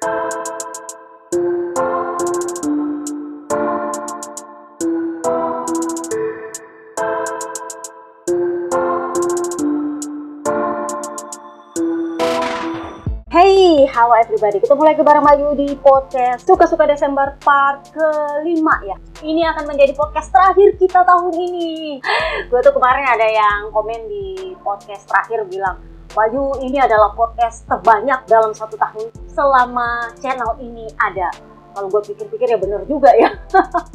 Hey, halo everybody, ketemu lagi bareng Bayu di podcast Suka-Suka Desember part kelima ya. Ini akan menjadi podcast terakhir kita tahun ini. Gue tuh kemarin ada yang komen di podcast terakhir bilang, Bayu, ini adalah podcast terbanyak dalam satu tahun selama channel ini ada. Kalau gue pikir-pikir ya bener juga ya.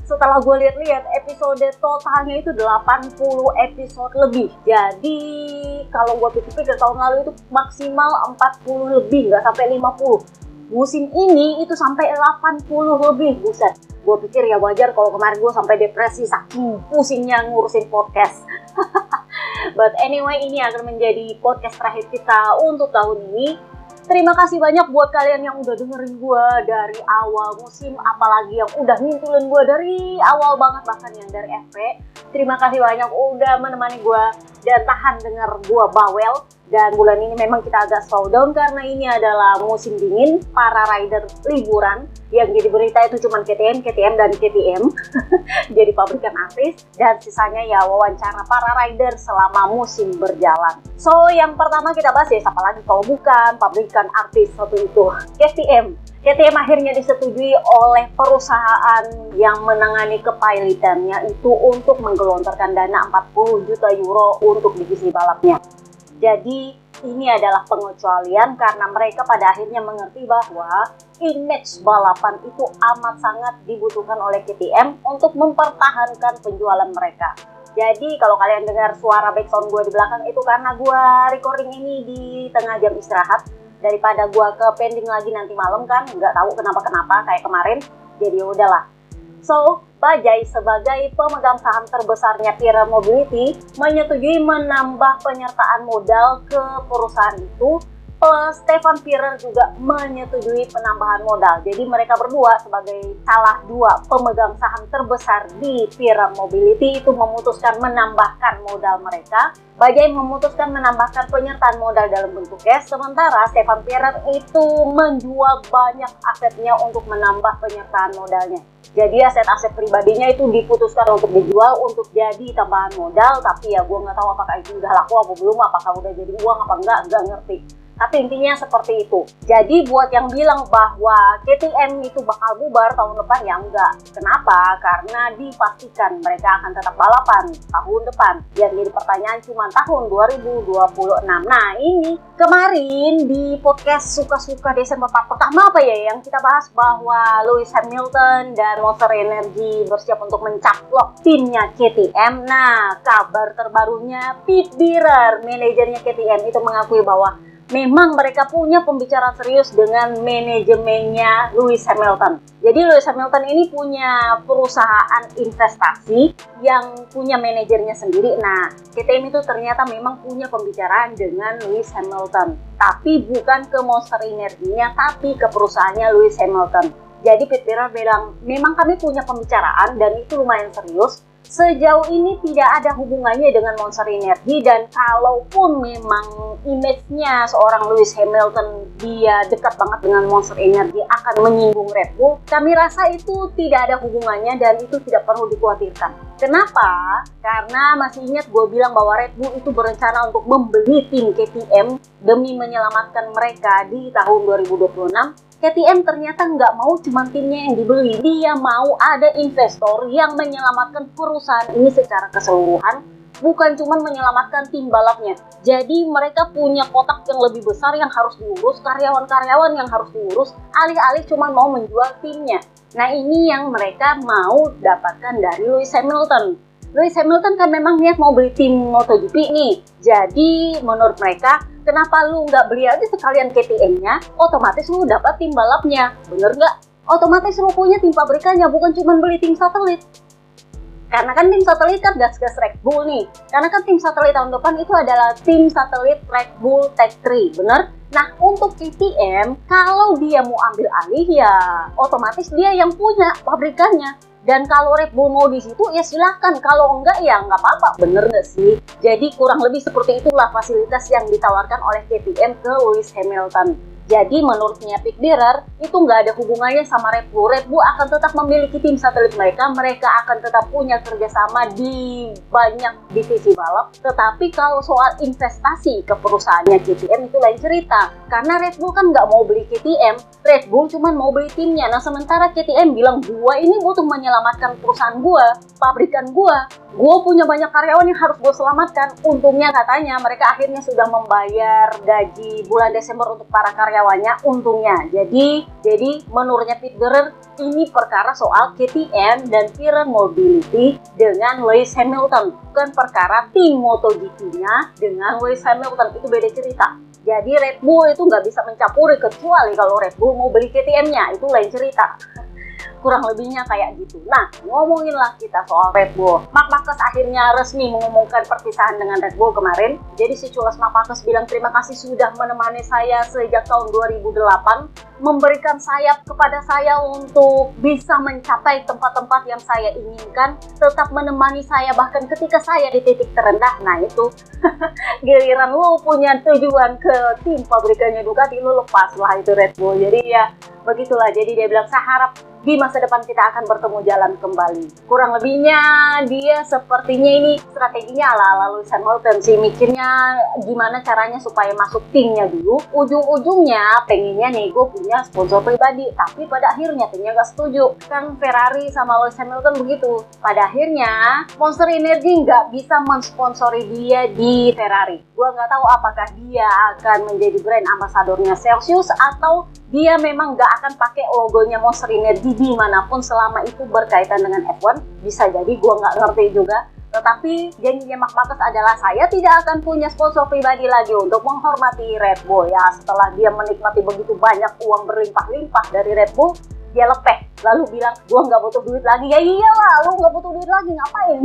Setelah gue lihat-lihat episode totalnya itu 80 episode lebih. Jadi kalau gue pikir-pikir tahun lalu itu maksimal 40 lebih, nggak sampai 50. Musim ini itu sampai 80 lebih, buset. Gue pikir ya wajar kalau kemarin gue sampai depresi saking pusingnya ngurusin podcast. But anyway, ini akan menjadi podcast terakhir kita untuk tahun ini. Terima kasih banyak buat kalian yang udah dengerin gue dari awal musim, apalagi yang udah ngintulin gue dari awal banget, bahkan yang dari FP. Terima kasih banyak udah menemani gue dan tahan denger gue bawel. Dan bulan ini memang kita agak slow down karena ini adalah musim dingin, para rider liburan. Yang jadi berita itu cuma KTM, dan KTM. Jadi pabrikan artis, dan sisanya ya wawancara para rider selama musim berjalan. So, yang pertama kita bahas ya, siapa lagi kalau bukan pabrikan artis satu itu, KTM. KTM akhirnya disetujui oleh perusahaan yang menangani kepilotannya itu untuk menggelontorkan dana 40 juta euro untuk divisi balapnya. Jadi ini adalah pengecualian karena mereka pada akhirnya mengerti bahwa image balapan itu amat sangat dibutuhkan oleh KTM untuk mempertahankan penjualan mereka. Jadi kalau kalian dengar suara backsound gue di belakang itu karena gue recording ini di tengah jam istirahat. Daripada gue ke pending lagi nanti malam kan, nggak tahu kenapa kayak kemarin. Jadi udahlah. So, Bajaj sebagai pemegang saham terbesarnya Pierer Mobility menyetujui menambah penyertaan modal ke perusahaan itu. Plus Stefan Pierer juga menyetujui penambahan modal. Jadi mereka berdua sebagai salah dua pemegang saham terbesar di Pierer Mobility itu memutuskan menambahkan modal mereka. Bajaj memutuskan menambahkan penyertaan modal dalam bentuk cash, sementara Stefan Pierer itu menjual banyak asetnya untuk menambah penyertaan modalnya. Jadi aset-aset pribadinya itu diputuskan untuk dijual untuk jadi tambahan modal, tapi ya gue nggak tahu apakah itu udah laku apa belum, apakah udah jadi uang apa nggak ngerti. Tapi intinya seperti itu. Jadi buat yang bilang bahwa KTM itu bakal bubar tahun depan, ya enggak. Kenapa? Karena dipastikan mereka akan tetap balapan tahun depan. Yang jadi pertanyaan cuma tahun 2026. Nah ini kemarin di podcast Suka-Suka Desember part pertama apa ya yang kita bahas bahwa Lewis Hamilton dan Monster Energy bersiap untuk mencaplok timnya KTM. Nah kabar terbarunya Pit Bierer, manajernya KTM itu mengakui bahwa memang mereka punya pembicaraan serius dengan manajemennya Lewis Hamilton. Jadi Lewis Hamilton ini punya perusahaan investasi yang punya manajernya sendiri. Nah, KTM itu ternyata memang punya pembicaraan dengan Lewis Hamilton. Tapi bukan ke Monster Energy-nya, tapi ke perusahaannya Lewis Hamilton. Jadi Pit Bierer bilang, memang kami punya pembicaraan dan itu lumayan serius. Sejauh ini tidak ada hubungannya dengan Monster Energy, dan kalaupun memang image-nya seorang Lewis Hamilton dia dekat banget dengan Monster Energy akan menyinggung Red Bull, kami rasa itu tidak ada hubungannya dan itu tidak perlu dikhawatirkan. Kenapa? Karena masih ingat gue bilang bahwa Red Bull itu berencana untuk membeli tim KTM demi menyelamatkan mereka di tahun 2026. KTM ternyata nggak mau cuma timnya yang dibeli, dia mau ada investor yang menyelamatkan perusahaan ini secara keseluruhan, bukan cuma menyelamatkan tim balapnya. Jadi mereka punya kotak yang lebih besar yang harus diurus, karyawan-karyawan yang harus diurus, alih-alih cuma mau menjual timnya. Nah ini yang mereka mau dapatkan dari Lewis Hamilton. Lewis Hamilton kan memang niat mau beli tim MotoGP nih, jadi menurut mereka, kenapa lu nggak beli aja sekalian KTM-nya, otomatis lu dapat tim balapnya, bener nggak? Otomatis lu punya tim pabrikannya, bukan cuma beli tim satelit. Karena kan tim satelit kan gas-gas Red Bull nih. Karena kan tim satelit tahun depan itu adalah tim satelit Red Bull Tech 3, bener? Nah untuk KTM, kalau dia mau ambil alih ya otomatis dia yang punya pabrikannya. Dan kalau Red Bull mau di situ ya silakan, kalau enggak ya nggak apa-apa, bener nggak sih? Jadi kurang lebih seperti itulah fasilitas yang ditawarkan oleh KTM ke Lewis Hamilton. Jadi menurutnya Pick Bearer itu nggak ada hubungannya sama Red Bull. Red Bull akan tetap memiliki tim satelit mereka. Mereka akan tetap punya kerjasama di banyak divisi balap. Tetapi kalau soal investasi ke perusahaannya KTM itu lain cerita. Karena Red Bull kan nggak mau beli KTM. Red Bull cuma mau beli timnya. Nah sementara KTM bilang, gua ini butuh menyelamatkan perusahaan gua, pabrikan gua. Gue punya banyak karyawan yang harus gue selamatkan. Untungnya katanya mereka akhirnya sudah membayar gaji bulan Desember untuk para karyawannya. Untungnya. Jadi menurutnya Pick Bearer ini perkara soal KTM dan Pirelli Mobility dengan Lewis Hamilton. Bukan perkara tim MotoGP-nya dengan Lewis Hamilton. Itu beda cerita. Jadi Red Bull itu nggak bisa mencampuri kecuali kalau Red Bull mau beli KTM-nya. Itu lain cerita. Kurang lebihnya kayak gitu. Nah, ngomonginlah kita soal Red Bull. Marc Marquez akhirnya resmi mengumumkan perpisahan dengan Red Bull kemarin. Jadi si Culas Marc Marquez bilang terima kasih sudah menemani saya sejak tahun 2008, memberikan sayap kepada saya untuk bisa mencapai tempat-tempat yang saya inginkan, tetap menemani saya bahkan ketika saya di titik terendah. Nah itu, giliran lu punya tujuan ke tim pabrikannya Ducati, lu lepas lah itu Red Bull. Jadi ya begitulah. Jadi dia bilang saya harap di masa depan kita akan bertemu jalan kembali. Kurang lebihnya dia sepertinya ini strateginya ala Lewis Hamilton sih, mikirnya gimana caranya supaya masuk timnya dulu. Ujung-ujungnya pengennya nego punya sponsor pribadi, tapi pada akhirnya timnya nggak setuju. Kan Ferrari sama Lewis Hamilton begitu. Pada akhirnya Monster Energy nggak bisa mensponsori dia di Ferrari. Gua nggak tahu apakah dia akan menjadi brand ambasadornya Celsius atau dia memang nggak akan pakai logonya Monster Energy dimanapun selama itu berkaitan dengan F1. Bisa jadi, gue nggak ngerti juga. Tetapi janjinya Marc Marquez adalah saya tidak akan punya sponsor pribadi lagi untuk menghormati Red Bull. Ya setelah dia menikmati begitu banyak uang berlimpah-limpah dari Red Bull, dia lepeh lalu bilang gue nggak butuh duit lagi. Ya iyalah, lu nggak butuh duit lagi ngapain?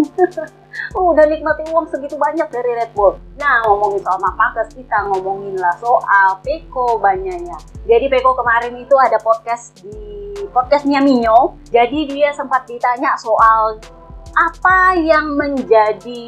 Udah nikmati uang segitu banyak dari Red Bull. Nah ngomongin soal Marc Marquez, kita ngomongin lah soal Pecco Bagnaia. Jadi Pecco kemarin itu ada podcast di podcastnya Migno. Jadi dia sempat ditanya soal apa yang menjadi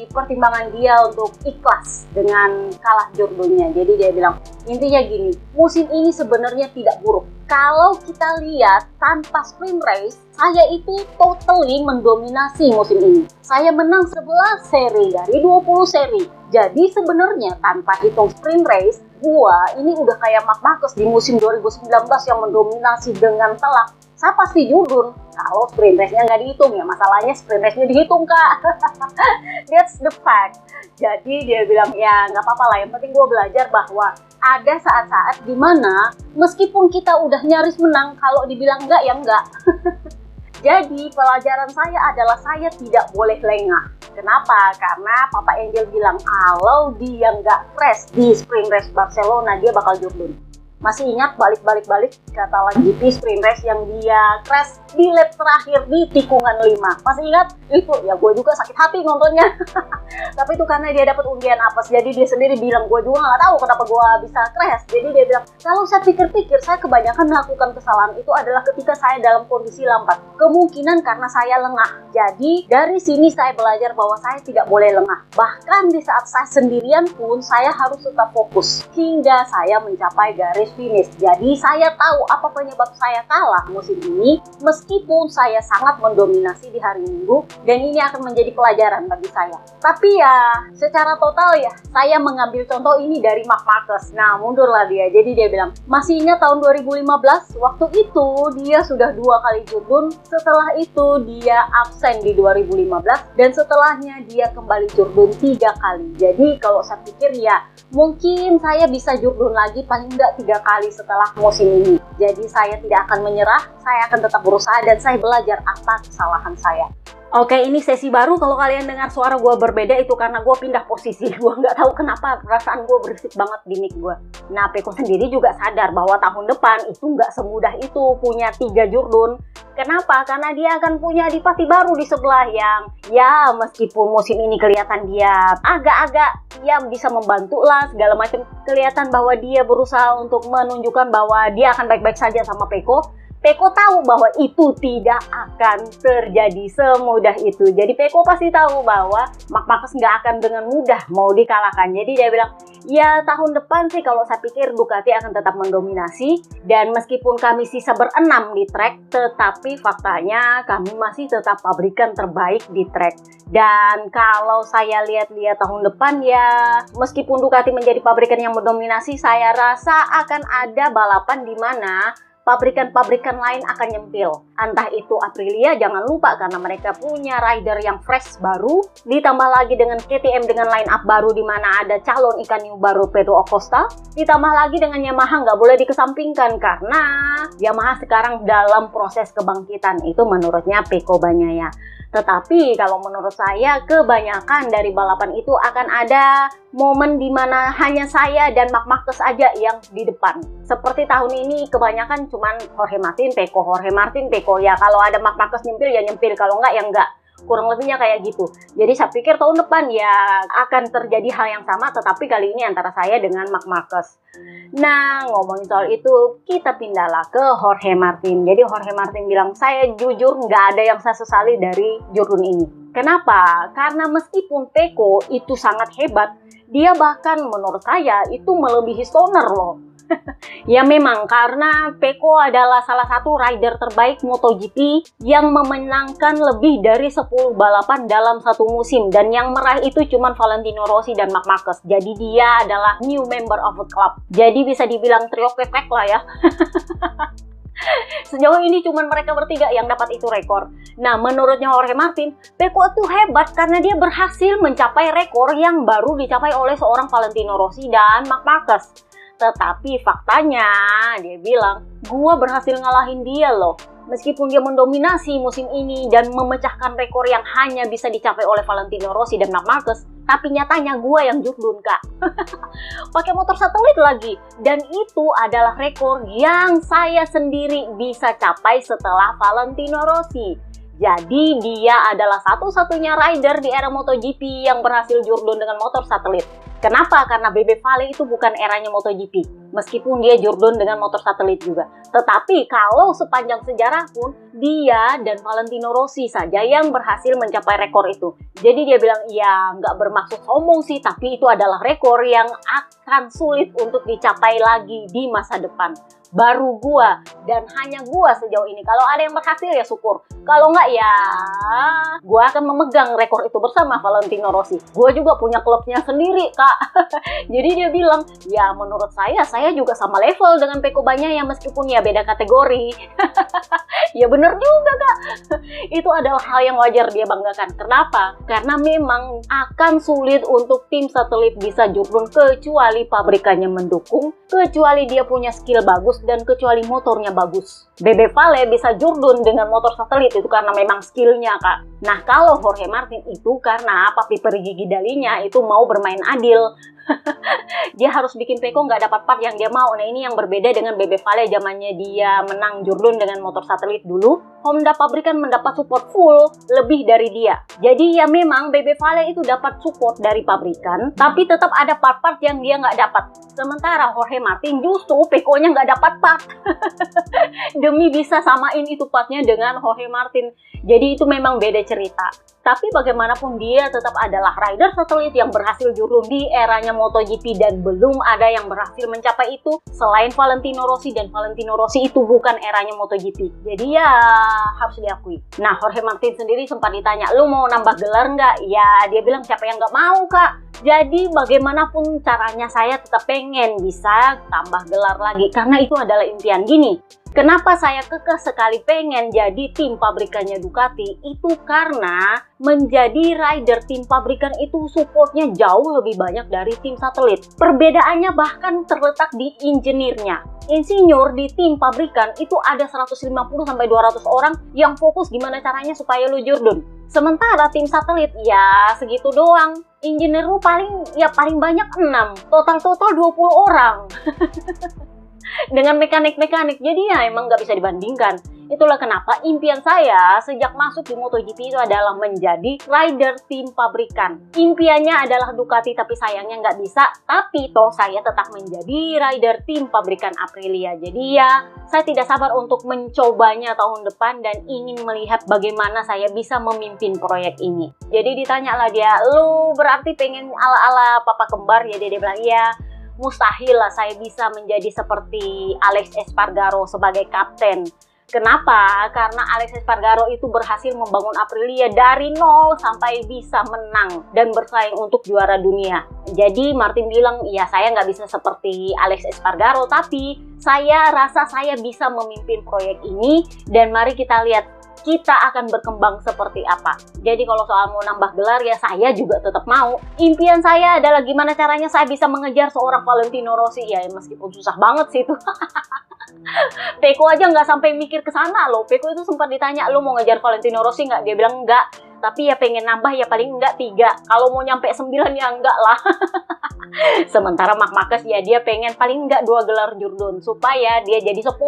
pertimbangan dia untuk ikhlas dengan kalah jurdonya. Jadi dia bilang intinya gini, musim ini sebenarnya tidak buruk. Kalau kita lihat tanpa sprint race, saya itu totally mendominasi musim ini. Saya menang 11 seri dari 20 seri. Jadi sebenarnya tanpa hitung sprint race, gua ini udah kayak Marc Marquez di musim 2019 yang mendominasi dengan telak. Saya pasti jurdun kalau sprint race-nya nggak dihitung. Ya masalahnya sprint race-nya dihitung, Kak. That's the fact. Jadi dia bilang ya nggak apa-apa lah, yang penting gue belajar bahwa ada saat-saat dimana meskipun kita udah nyaris menang, kalau dibilang enggak ya enggak. Jadi pelajaran saya adalah saya tidak boleh lengah. Kenapa? Karena Papa Angel bilang kalau dia nggak fresh di sprint race Barcelona, dia bakal jurdun. Masih ingat balik Catalan GP sprint race yang dia crash di lap terakhir di tikungan 5. Masih ingat? Itu ya gue juga sakit hati nontonnya. Tapi itu karena dia dapat undian apes. Jadi dia sendiri bilang gue juga nggak tahu kenapa gue bisa crash. Jadi dia bilang kalau saya pikir-pikir saya kebanyakan melakukan kesalahan itu adalah ketika saya dalam kondisi lambat. Kemungkinan karena saya lengah. Jadi dari sini saya belajar bahwa saya tidak boleh lengah. Bahkan di saat saya sendirian pun saya harus tetap fokus hingga saya mencapai garis finish. Jadi saya tahu apa penyebab saya kalah musim ini meskipun saya sangat mendominasi di hari Minggu, dan ini akan menjadi pelajaran bagi saya. Tapi ya secara total ya saya mengambil contoh ini dari Marc Marquez. Nah mundurlah dia. Jadi dia bilang masih ingat tahun 2015 waktu itu dia sudah 2 kali jurdun, setelah itu dia absen di 2015 dan setelahnya dia kembali jurdun 3 kali. Jadi kalau saya pikir ya mungkin saya bisa jurdun lagi paling enggak 3 kali setelah musim ini. Jadi saya tidak akan menyerah, saya akan tetap berusaha dan saya belajar atas kesalahan saya. Oke, ini sesi baru. Kalau kalian dengar suara gue berbeda itu karena gue pindah posisi. Gue nggak tahu kenapa perasaan gue berisik banget di mic gue. Nah, Pecco sendiri juga sadar bahwa tahun depan itu nggak semudah itu punya 3 jurdun. Kenapa? Karena dia akan punya adipati baru di sebelah yang ya meskipun musim ini kelihatan dia agak-agak ya bisa membantu lah segala macam. Kelihatan bahwa dia berusaha untuk menunjukkan bahwa dia akan baik-baik saja sama Pecco. Peko tahu bahwa itu tidak akan terjadi semudah itu. Jadi Peko pasti tahu bahwa Marc Marquez nggak akan dengan mudah mau dikalahkan. Jadi dia bilang, ya tahun depan sih kalau saya pikir Ducati akan tetap mendominasi. Dan meskipun kami sisa berenam di track, tetapi faktanya kami masih tetap pabrikan terbaik di track. Dan kalau saya lihat-lihat tahun depan ya, meskipun Ducati menjadi pabrikan yang mendominasi, saya rasa akan ada balapan di mana pabrikan-pabrikan lain akan nyempil. Entah itu Aprilia, jangan lupa karena mereka punya rider yang fresh baru, ditambah lagi dengan KTM dengan line up baru di mana ada calon ikan hiu baru Pedro Acosta, ditambah lagi dengan Yamaha nggak boleh dikesampingkan karena Yamaha sekarang dalam proses kebangkitan, itu menurutnya Pecco Bagnaia. Tetapi kalau menurut saya kebanyakan dari balapan itu akan ada momen di mana hanya saya dan Marc Marquez aja yang di depan. Seperti tahun ini kebanyakan cuman Jorge Martin, Pecco, Jorge Martin, Pecco. Ya kalau ada Marc Marquez nyempil ya nyempil, kalau enggak ya enggak. Kurang lebihnya kayak gitu. Jadi saya pikir tahun depan ya akan terjadi hal yang sama, tetapi kali ini antara saya dengan Marc Marquez. Nah, ngomongin soal itu, kita pindahlah ke Jorge Martin. Jadi Jorge Martin bilang, saya jujur nggak ada yang saya sesali dari Jordan ini. Kenapa? Karena meskipun Pecco itu sangat hebat, dia bahkan menurut saya itu melebihi Stoner loh. Ya memang karena Pecco adalah salah satu rider terbaik MotoGP yang memenangkan lebih dari 10 balapan dalam satu musim, dan yang meraih itu cuma Valentino Rossi dan Marc Marquez. Jadi dia adalah new member of the club. Jadi bisa dibilang trio pepek lah ya. Sejauh ini cuma mereka bertiga yang dapat itu rekor. Nah, menurutnya Jorge Martin, Pecco itu hebat karena dia berhasil mencapai rekor yang baru dicapai oleh seorang Valentino Rossi dan Marc Marquez. Tetapi faktanya, dia bilang, gua berhasil ngalahin dia loh. Meskipun dia mendominasi musim ini dan memecahkan rekor yang hanya bisa dicapai oleh Valentino Rossi dan Marc Marquez, tapi nyatanya gua yang jurdun, Kak. Pakai motor satelit lagi. Dan itu adalah rekor yang saya sendiri bisa capai setelah Valentino Rossi. Jadi dia adalah satu-satunya rider di era MotoGP yang berhasil jurdun dengan motor satelit. Kenapa? Karena Bebe Vale itu bukan eranya MotoGP, meskipun dia jurdun dengan motor satelit juga. Tetapi kalau sepanjang sejarah pun, dia dan Valentino Rossi saja yang berhasil mencapai rekor itu. Jadi dia bilang, ya nggak bermaksud sombong sih, tapi itu adalah rekor yang akan sulit untuk dicapai lagi di masa depan. Baru gua, dan hanya gua sejauh ini. Kalau ada yang berhasil ya syukur. Kalau nggak ya gua akan memegang rekor itu bersama Valentino Rossi. Gua juga punya klubnya sendiri, Kak. Jadi dia bilang, ya menurut saya juga sama level dengan Pecco Bagnaia meskipun ya beda kategori. Ya bener juga, Kak. Itu adalah hal yang wajar dia banggakan. Kenapa? Karena memang akan sulit untuk tim satelit bisa jurdun kecuali pabrikannya mendukung, kecuali dia punya skill bagus, dan kecuali motornya bagus. Bebe Vale bisa jurdun dengan motor satelit itu karena memang skillnya, Kak. Nah, kalau Jorge Martin itu karena papi perigi dalinya itu mau bermain adil. Dia harus bikin Pecco nggak dapat part yang dia mau. Nah, ini yang berbeda dengan Bebe Vale zamannya dia menang jurdun dengan motor satelit dulu. Honda pabrikan mendapat support full lebih dari dia. Jadi ya memang Bebe Vale itu dapat support dari pabrikan, tapi tetap ada part-part yang dia nggak dapat. Sementara Jorge Martin justru Pecco-nya nggak dapat part. Demi bisa samain itu partnya dengan Jorge Martin. Jadi itu memang beda cerita. Tapi bagaimanapun dia tetap adalah rider satelit yang berhasil jurdun di eranya MotoGP, dan belum ada yang berhasil mencapai itu selain Valentino Rossi, dan Valentino Rossi itu bukan eranya MotoGP. Jadi ya harus diakui. Nah, Jorge Martin sendiri sempat ditanya, lu mau nambah gelar nggak? Ya dia bilang siapa yang nggak mau, Kak. Jadi bagaimanapun caranya saya tetap pengen bisa tambah gelar lagi karena itu adalah impian. Gini, kenapa saya kekeh sekali pengen jadi tim pabrikannya Ducati? Itu karena menjadi rider tim pabrikan itu supportnya jauh lebih banyak dari tim satelit. Perbedaannya bahkan terletak di insinyurnya. Insinyur di tim pabrikan itu ada 150-200 orang yang fokus gimana caranya supaya lu jurdun. Sementara tim satelit ya segitu doang. Engineer lu paling banyak 6. Total 20 orang. Dengan mekanik-mekanik. Jadi ya emang nggak bisa dibandingkan. Itulah kenapa impian saya sejak masuk di MotoGP itu adalah menjadi rider tim pabrikan. Impiannya adalah Ducati, tapi sayangnya nggak bisa. Tapi toh saya tetap menjadi rider tim pabrikan Aprilia. Jadi ya, saya tidak sabar untuk mencobanya tahun depan dan ingin melihat bagaimana saya bisa memimpin proyek ini. Jadi ditanyalah dia, lu berarti pengen ala-ala papa kembar ya? Dia bilang, iya. Mustahil lah saya bisa menjadi seperti Alex Espargaro sebagai kapten. Kenapa? Karena Alex Espargaro itu berhasil membangun Aprilia dari nol sampai bisa menang dan bersaing untuk juara dunia. Jadi Martin bilang, ya saya nggak bisa seperti Alex Espargaro, tapi saya rasa saya bisa memimpin proyek ini dan mari kita lihat kita akan berkembang seperti apa. Jadi kalau soal mau nambah gelar ya saya juga tetap mau. Impian saya adalah gimana caranya saya bisa mengejar seorang Valentino Rossi. Ya meskipun susah banget sih itu. Peko aja nggak sampai mikir ke sana loh. Peko itu sempat ditanya, lu mau ngejar Valentino Rossi nggak? Dia bilang enggak. Tapi ya pengen nambah ya paling enggak 3. Kalau mau nyampe 9 ya enggak lah. Sementara Marc Marquez ya dia pengen paling enggak 2 gelar Jurdon supaya dia jadi 10,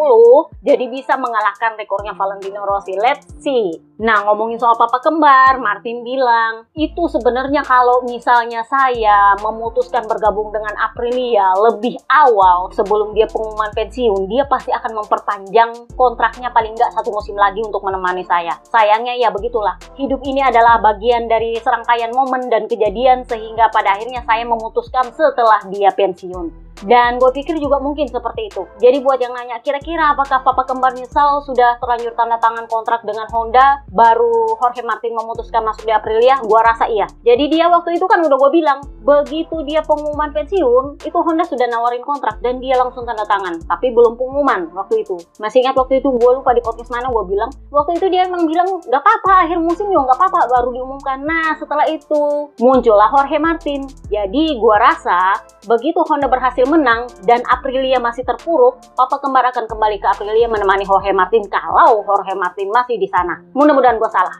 jadi bisa mengalahkan rekornya Valentino Rossi. Let's see. Nah, ngomongin soal papa kembar, Martin bilang itu sebenarnya kalau misalnya saya memutuskan bergabung dengan Aprilia lebih awal sebelum dia pengumuman pensiun, dia pasti akan memperpanjang kontraknya paling enggak 1 musim lagi untuk menemani saya. Sayangnya ya begitulah, hidup ini adalah bagian dari serangkaian momen dan kejadian sehingga pada akhirnya saya memutuskan setelah dia pensiun. Dan gue pikir juga mungkin seperti itu. Jadi buat yang nanya, kira-kira apakah papa kembar nyesal sudah terlanjur tanda tangan kontrak dengan Honda, baru Jorge Martin memutuskan masuk di Aprilia? Gue rasa iya. Jadi dia waktu itu kan udah gue bilang, begitu dia pengumuman pensiun, itu Honda sudah nawarin kontrak dan dia langsung tanda tangan. Tapi belum pengumuman waktu itu. Masih ingat waktu itu, gue lupa di podcast mana gue bilang, waktu itu dia emang bilang, gak apa-apa, akhir musim juga gak apa-apa, baru diumumkan. Nah, setelah itu muncullah Jorge Martin. Jadi gue rasa, begitu Honda berhasil menang dan Aprilia masih terpuruk, papa kembar akan kembali ke Aprilia menemani Jorge Martin kalau Jorge Martin masih di sana. Mudah-mudahan gue salah.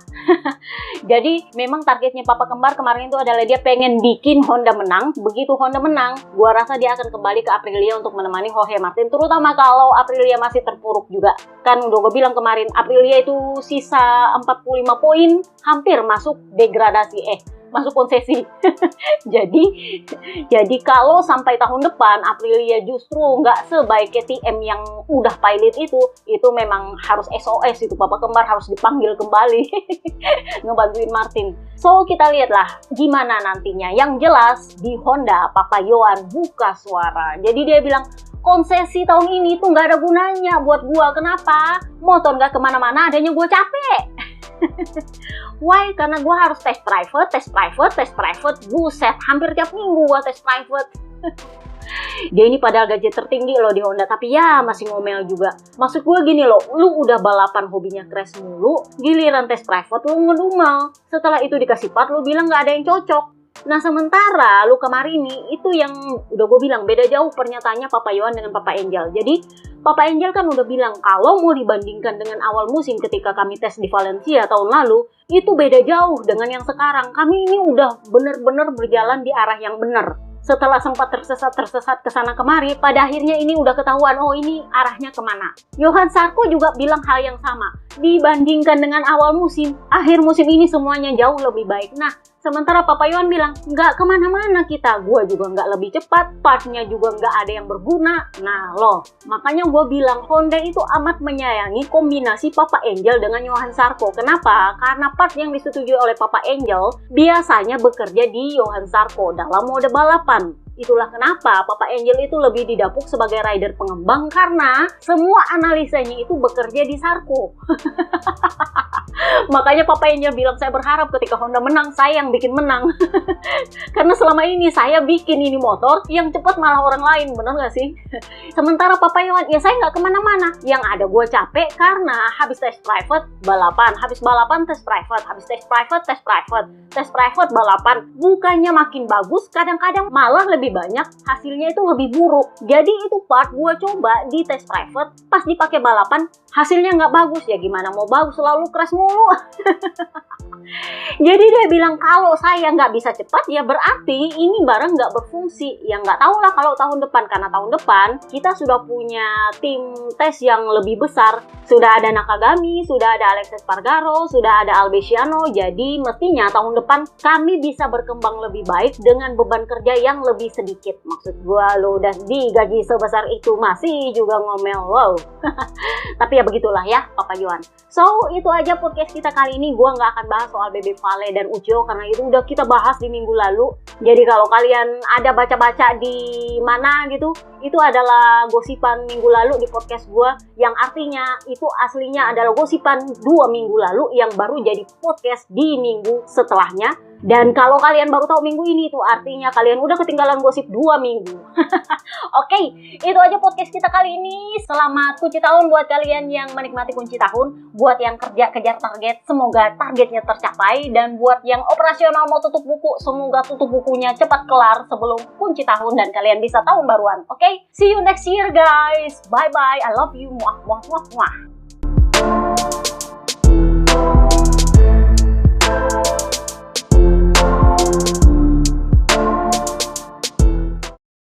Jadi memang targetnya papa kembar kemarin itu adalah dia pengen bikin Honda menang. Begitu Honda menang, gue rasa dia akan kembali ke Aprilia untuk menemani Jorge Martin, terutama kalau Aprilia masih terpuruk juga. Kan udah gue bilang kemarin, Aprilia itu sisa 45 poin, hampir masuk degradasi, masuk konsesi. jadi kalau sampai tahun depan Aprilia justru nggak sebaik KTM yang udah pilot itu memang harus SOS itu, papa kembar harus dipanggil kembali ngebantuin Martin. So kita lihatlah gimana nantinya. Yang jelas di Honda Papa Yohan buka suara. Jadi dia bilang, konsesi tahun ini tuh nggak ada gunanya buat gua. Kenapa? Motor nggak kemana-mana, adanya gua capek. Why? Karena gue harus tes private. Buset, hampir tiap minggu gue tes private. Dia ini padahal gaji tertinggi loh di Honda, tapi ya masih ngomel juga. Maksud gue gini loh, lu udah balapan hobinya crash mulu, giliran tes private lu ngedumel. Setelah itu dikasih part, lu bilang gak ada yang cocok. Nah sementara Luca Marini itu yang udah gue bilang beda jauh pernyataannya Papa Yohan dengan Papa Angel. Jadi Papa Angel kan udah bilang kalau mau dibandingkan dengan awal musim ketika kami tes di Valencia tahun lalu, itu beda jauh dengan yang sekarang. Kami ini udah bener-bener berjalan di arah yang bener. Setelah sempat tersesat ke sana kemari, pada akhirnya ini udah ketahuan, oh ini arahnya kemana. Johan Zarco juga bilang hal yang sama. Dibandingkan dengan awal musim, akhir musim ini semuanya jauh lebih baik. Nah, sementara Papa Yohan bilang, nggak kemana-mana kita. Gue juga nggak lebih cepat, partnya juga nggak ada yang berguna. Nah loh, makanya gue bilang Honda itu amat menyayangi kombinasi Papa Angel dengan Johan Zarco. Kenapa? Karena part yang disetujui oleh Papa Angel biasanya bekerja di Johan Zarco dalam mode balapan. Itulah kenapa Papa Angel itu lebih didapuk sebagai rider pengembang karena semua analisanya itu bekerja di Zarco. Makanya Papa Angel bilang, saya berharap ketika Honda menang, saya yang bikin menang. Karena selama ini saya bikin ini motor, yang cepat malah orang lain, bener gak sih? Sementara Papa Yohan, ya saya nggak kemana-mana. Yang ada gue capek karena habis tes private, balapan. Habis balapan, tes private. Habis tes private, tes private. Tes private, balapan. Bukannya makin bagus, kadang-kadang malah lebih banyak, hasilnya itu lebih buruk. Jadi itu part gue coba di tes private, pas dipakai balapan, hasilnya nggak bagus. Ya gimana mau bagus, selalu crash mulu. Jadi dia bilang kalau saya nggak bisa cepat ya berarti ini barang nggak berfungsi. Ya nggak tahu lah kalau tahun depan, karena tahun depan kita sudah punya tim tes yang lebih besar. Sudah ada Nakagami, sudah ada Alexis Spargaro, sudah ada Albesiano. Jadi mestinya tahun depan kami bisa berkembang lebih baik dengan beban kerja yang lebih sedikit. Maksud gua lo udah digaji sebesar itu masih juga ngomel, wow. Tapi ya begitulah ya Papa Yohan. So itu aja podcast kita kali ini. Gua nggak akan bahas soal Bebe Vale dan Ujo karena itu udah kita bahas di minggu lalu. Jadi kalau kalian ada baca-baca di mana gitu, itu adalah gosipan minggu lalu di podcast gua, yang artinya itu aslinya adalah gosipan 2 minggu lalu yang baru jadi podcast di minggu setelahnya. Dan kalau kalian baru tahu minggu ini, itu artinya kalian udah ketinggalan gosip 2 minggu. Oke, itu aja podcast kita kali ini. Selamat kunci tahun buat kalian yang menikmati kunci tahun. Buat yang kerja kejar target, semoga targetnya tercapai. Dan buat yang operasional mau tutup buku, semoga tutup bukunya cepat kelar sebelum kunci tahun dan kalian bisa tahun baruan. Oke, see you next year guys. Bye-bye. I love you. Muah, muah, muah, muah.